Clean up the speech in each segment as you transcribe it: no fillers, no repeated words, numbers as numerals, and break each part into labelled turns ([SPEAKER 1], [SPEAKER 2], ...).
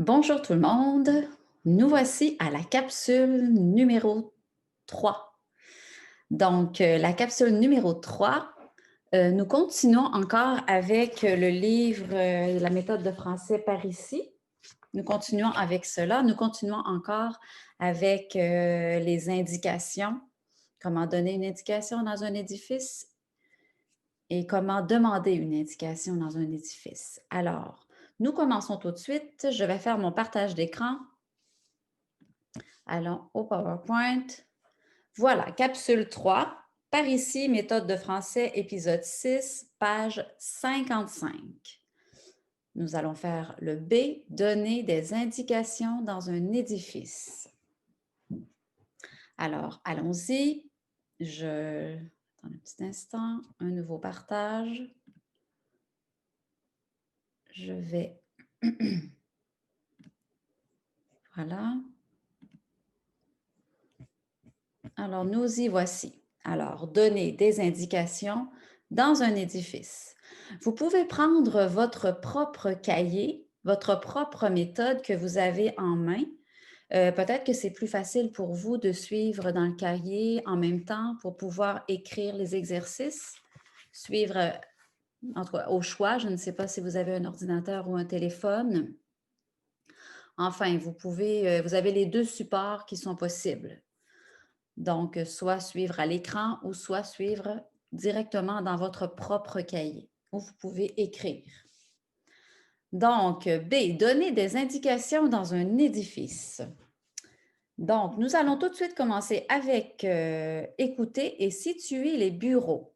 [SPEAKER 1] Bonjour tout le monde, nous voici à la capsule numéro 3. Donc, la capsule numéro 3, nous continuons encore avec le livre La méthode de français par ici. Nous continuons avec cela. Nous continuons encore avec les indications. Comment donner une indication dans un édifice et comment demander une indication dans un édifice. Alors, nous commençons tout de suite. Je vais faire mon partage d'écran. Allons au PowerPoint. Voilà, capsule 3. Par ici, méthode de français, épisode 6, page 55. Nous allons faire le B, donner des indications dans un édifice. Alors, allons-y. Attends un petit instant, un nouveau partage. Je vais... Voilà. Alors, nous y voici. Alors, donner des indications dans un édifice. Vous pouvez prendre votre propre cahier, votre propre méthode que vous avez en main. Peut-être que c'est plus facile pour vous de suivre dans le cahier en même temps pour pouvoir écrire les exercices, suivre en tout cas, au choix. Je ne sais pas si vous avez un ordinateur ou un téléphone. Enfin, vous avez les deux supports qui sont possibles. Donc, soit suivre à l'écran ou soit suivre directement dans votre propre cahier où vous pouvez écrire. Donc, B, donner des indications dans un édifice. Donc, nous allons tout de suite commencer avec écouter et situer les bureaux.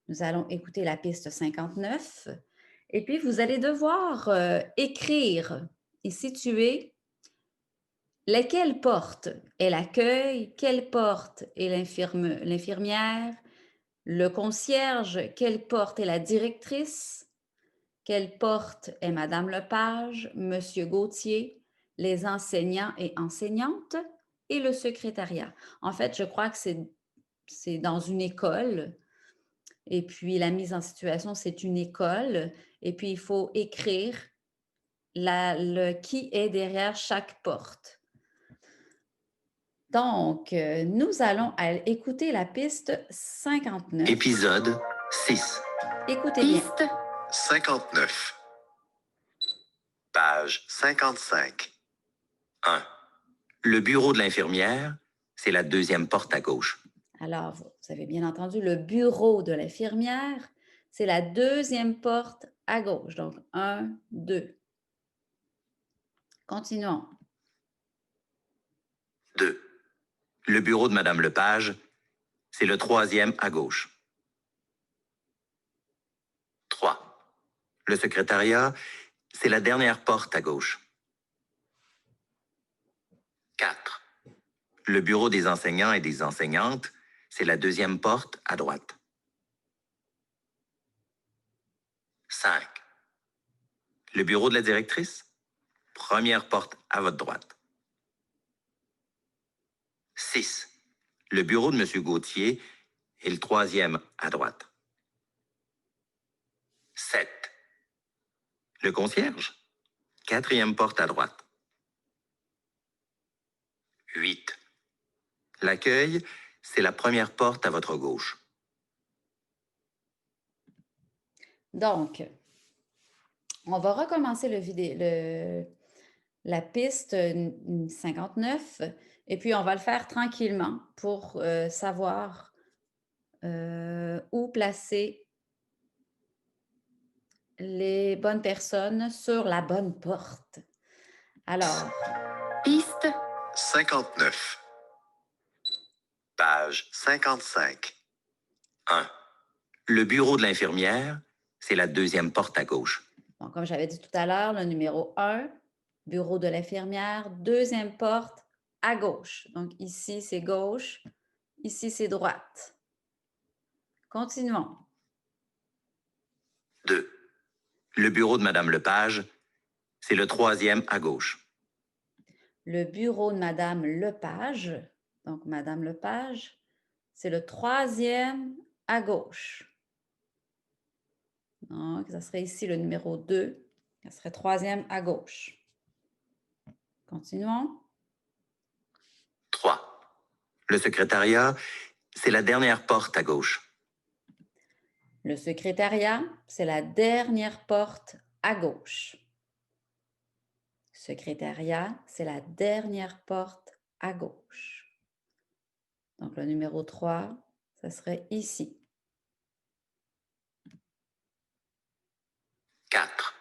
[SPEAKER 1] Nous allons écouter la piste 59 et puis vous allez devoir écrire et situer lesquelles portes est l'accueil, quelle porte est l'infirmière, le concierge, quelle porte est la directrice, quelle porte est Madame Lepage, Monsieur Gauthier, les enseignants et enseignantes et le secrétariat. En fait, je crois que c'est dans une école et puis la mise en situation, c'est une école et puis il faut écrire qui est derrière chaque porte. Donc, nous allons écouter la piste 59.
[SPEAKER 2] Épisode 6.
[SPEAKER 1] Écoutez bien.
[SPEAKER 2] Piste 59. Page 55. 1. Le bureau de l'infirmière, c'est la deuxième porte à gauche.
[SPEAKER 1] Alors, vous avez bien entendu, le bureau de l'infirmière, c'est la deuxième porte à gauche. Donc, 1, 2. Continuons.
[SPEAKER 2] 2. Le bureau de Madame Lepage, c'est le troisième à gauche. 3. Le secrétariat, c'est la dernière porte à gauche. 4. Le bureau des enseignants et des enseignantes, c'est la deuxième porte à droite. 5. Le bureau de la directrice, première porte à votre droite. 6. Le bureau de M. Gauthier est le troisième à droite. 7. Le concierge, quatrième porte à droite. 8. L'accueil, c'est la première porte à votre gauche.
[SPEAKER 1] Donc, on va recommencer la piste 59 et puis on va le faire tranquillement pour savoir où placer les bonnes personnes sur la bonne porte. Alors,
[SPEAKER 2] Piste 59. Page 55. 1. Le bureau de l'infirmière, c'est la deuxième porte à gauche.
[SPEAKER 1] bon, comme j'avais dit tout à l'heure, le numéro 1, bureau de l'infirmière, deuxième porte à gauche. Donc ici, c'est gauche, ici, c'est droite. Continuons.
[SPEAKER 2] 2. Le bureau de Madame Lepage, c'est le troisième à gauche.
[SPEAKER 1] Le bureau de Madame Lepage, donc Madame Lepage, c'est le troisième à gauche. Donc, ça serait ici le numéro 2, ça serait troisième à gauche. Continuons.
[SPEAKER 2] 3. Le secrétariat, c'est la dernière porte à gauche.
[SPEAKER 1] Le secrétariat, c'est la dernière porte à gauche. Secrétariat, c'est la dernière porte à gauche. Donc, le numéro 3, ça serait ici.
[SPEAKER 2] 4.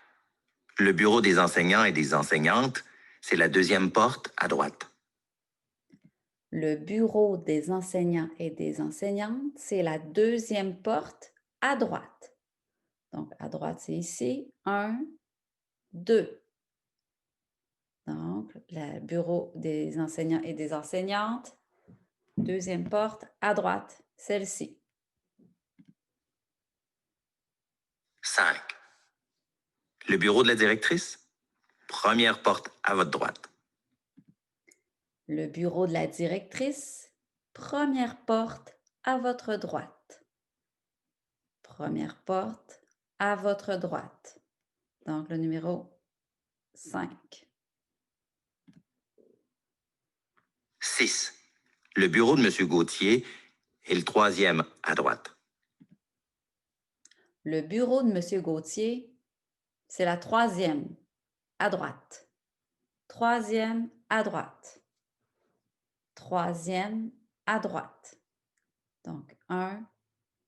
[SPEAKER 2] Le bureau des enseignants et des enseignantes, c'est la deuxième porte à droite.
[SPEAKER 1] Le bureau des enseignants et des enseignantes, c'est la deuxième porte à droite. Donc, à droite, c'est ici. 1, 2. Donc, le bureau des enseignants et des enseignantes, deuxième porte à droite, celle-ci.
[SPEAKER 2] 5. Le bureau de la directrice, première porte à votre droite.
[SPEAKER 1] Le bureau de la directrice, première porte à votre droite. Première porte à votre droite. Donc, le numéro 5.
[SPEAKER 2] 6. Le bureau de M. Gauthier est le troisième à droite.
[SPEAKER 1] Le bureau de M. Gauthier, c'est la troisième à droite. Troisième à droite. Troisième à droite. Donc, 1,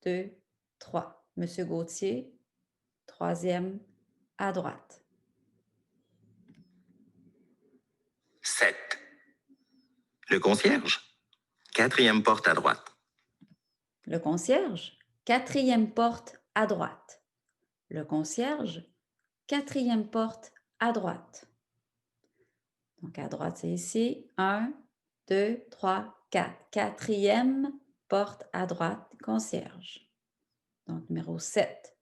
[SPEAKER 1] 2, 3. M. Gauthier, troisième à droite.
[SPEAKER 2] 7. Le concierge, quatrième porte à droite.
[SPEAKER 1] Le concierge, quatrième porte à droite. Le concierge, quatrième porte à droite. Donc, à droite, c'est ici. 1, 2, 3, 4. Quatrième porte à droite, concierge. Donc, numéro 7.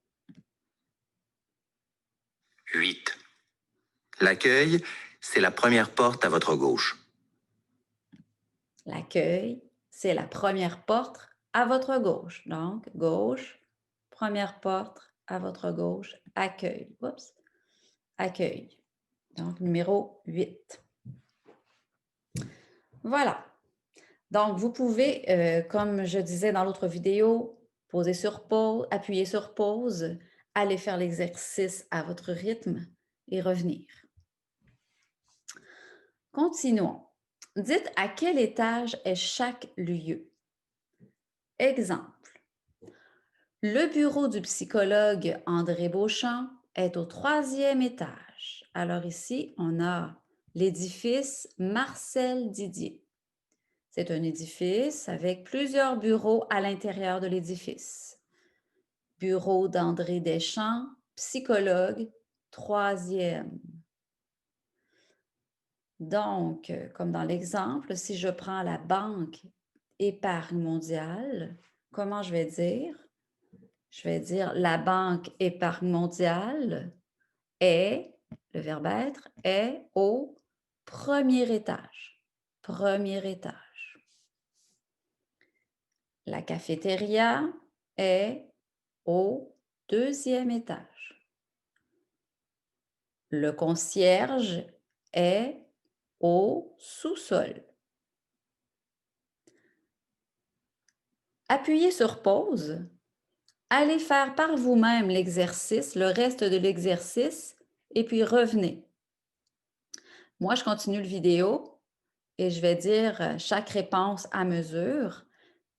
[SPEAKER 2] 8. L'accueil, c'est la première porte à votre gauche.
[SPEAKER 1] L'accueil, c'est la première porte à votre gauche. Donc, gauche, première porte à votre gauche, accueil. Oups. Accueil. Donc, numéro 8. Voilà. Donc, vous pouvez, comme je disais dans l'autre vidéo, poser sur pause, appuyer sur pause, aller faire l'exercice à votre rythme et revenir. Continuons. Dites à quel étage est chaque lieu. Exemple. Le bureau du psychologue André Beauchamp est au 3e étage. Alors ici, on a l'édifice Marcel Didier. C'est un édifice avec plusieurs bureaux à l'intérieur de l'édifice. Bureau d'André Deschamps, psychologue, 3e. Donc, comme dans l'exemple, si je prends la Banque Épargne mondiale, comment je vais dire? Je vais dire la Banque Épargne mondiale est, le verbe être, est au premier étage. Premier étage. La cafétéria est au 2e étage. Le concierge est au sous-sol. Appuyez sur pause. Allez faire par vous-même l'exercice, le reste de l'exercice, et puis revenez. Moi, je continue le vidéo et je vais dire chaque réponse à mesure,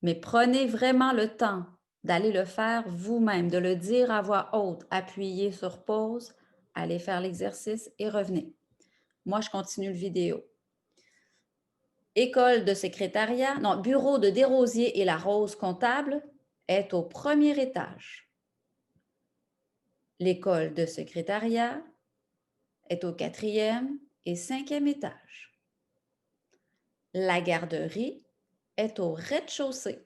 [SPEAKER 1] mais prenez vraiment le temps d'aller le faire vous-même, de le dire à voix haute. Appuyez sur pause, allez faire l'exercice et revenez. Moi, je continue le vidéo. École de secrétariat, non, bureau de Desrosiers et la Rose comptable est au premier étage. L'école de secrétariat est au 4e et 5e étage. La garderie est au rez-de-chaussée.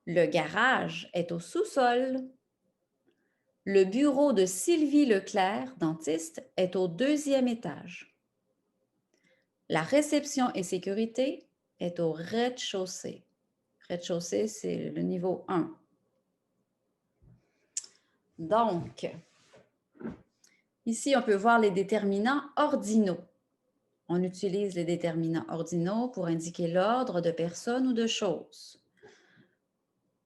[SPEAKER 1] Le garage est au sous-sol. Le bureau de Sylvie Leclerc, dentiste, est au 2e étage. La réception et sécurité est au rez-de-chaussée. Rez-de-chaussée, c'est le niveau 1. Donc, ici, on peut voir les déterminants ordinaux. On utilise les déterminants ordinaux pour indiquer l'ordre de personnes ou de choses.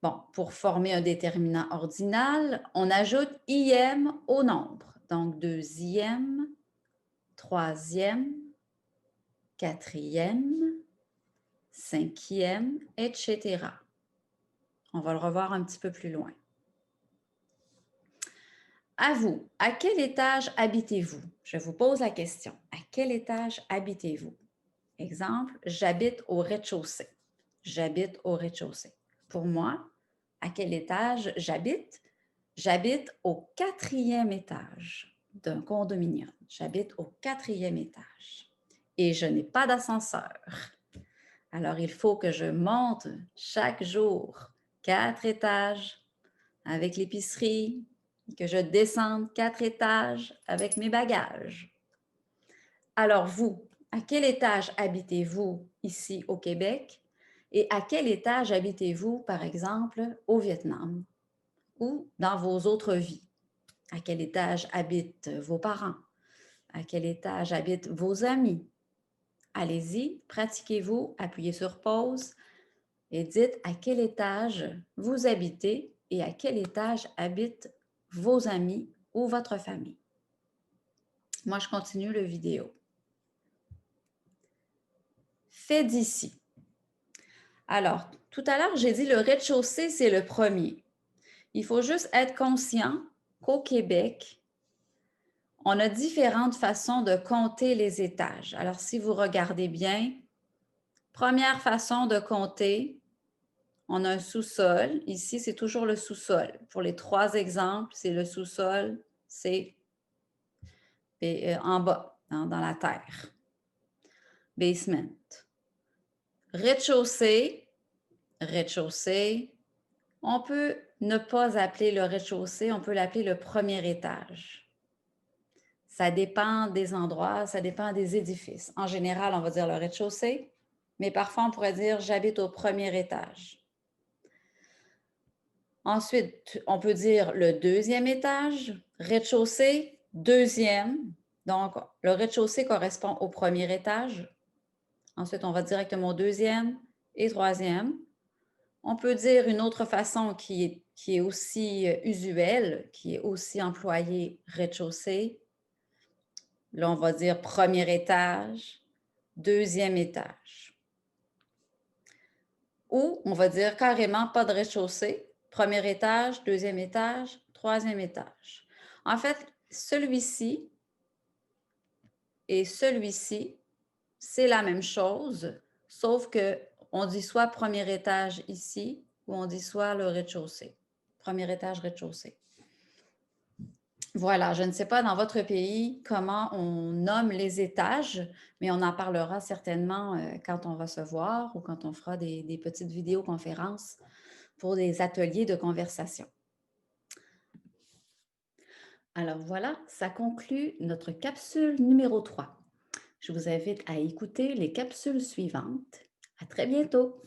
[SPEAKER 1] Bon, pour former un déterminant ordinal, on ajoute IM au nombre. Donc, deuxième, troisième, quatrième, cinquième, etc. On va le revoir un petit peu plus loin. À vous, à quel étage habitez-vous? Je vous pose la question. À quel étage habitez-vous? Exemple, j'habite au rez-de-chaussée. J'habite au rez-de-chaussée. Pour moi, à quel étage j'habite? J'habite au 4e étage d'un condominium. J'habite au 4e étage. Et je n'ai pas d'ascenseur. Alors, il faut que je monte chaque jour 4 étages avec l'épicerie, que je descende 4 étages avec mes bagages. Alors, vous, à quel étage habitez-vous ici au Québec et à quel étage habitez-vous, par exemple, au Vietnam ou dans vos autres vies? À quel étage habitent vos parents? À quel étage habitent vos amis? Allez-y, pratiquez-vous, appuyez sur pause et dites à quel étage vous habitez et à quel étage habitent vos amis ou votre famille. Moi, je continue la vidéo. Fait d'ici. Alors, tout à l'heure, j'ai dit le rez-de-chaussée, c'est le premier. Il faut juste être conscient qu'au Québec, on a différentes façons de compter les étages. Alors, si vous regardez bien, première façon de compter, on a un sous-sol. Ici, c'est toujours le sous-sol. Pour les 3 exemples, c'est le sous-sol, c'est en bas, dans la terre. Basement. Rez-de-chaussée, rez-de-chaussée. On peut ne pas appeler le rez-de-chaussée, on peut l'appeler le premier étage. Ça dépend des endroits, ça dépend des édifices. En général, on va dire le rez-de-chaussée, mais parfois on pourrait dire j'habite au premier étage. Ensuite, on peut dire le 2e étage, rez-de-chaussée, 2e. Donc, le rez-de-chaussée correspond au premier étage. Ensuite, on va directement au 2e et 3e. On peut dire une autre façon qui est aussi usuelle, qui est aussi employée rez-de-chaussée. Là, on va dire premier étage, 2e étage. Ou on va dire carrément pas de rez-de-chaussée, premier étage, 2e étage, 3e étage. En fait, celui-ci et celui-ci, c'est la même chose, sauf qu'on dit soit premier étage ici ou on dit soit le rez-de-chaussée. Premier étage, rez-de-chaussée. Voilà, je ne sais pas dans votre pays comment on nomme les étages, mais on en parlera certainement quand on va se voir ou quand on fera des petites vidéoconférences pour des ateliers de conversation. Alors voilà, ça conclut notre capsule numéro 3. Je vous invite à écouter les capsules suivantes. À très bientôt!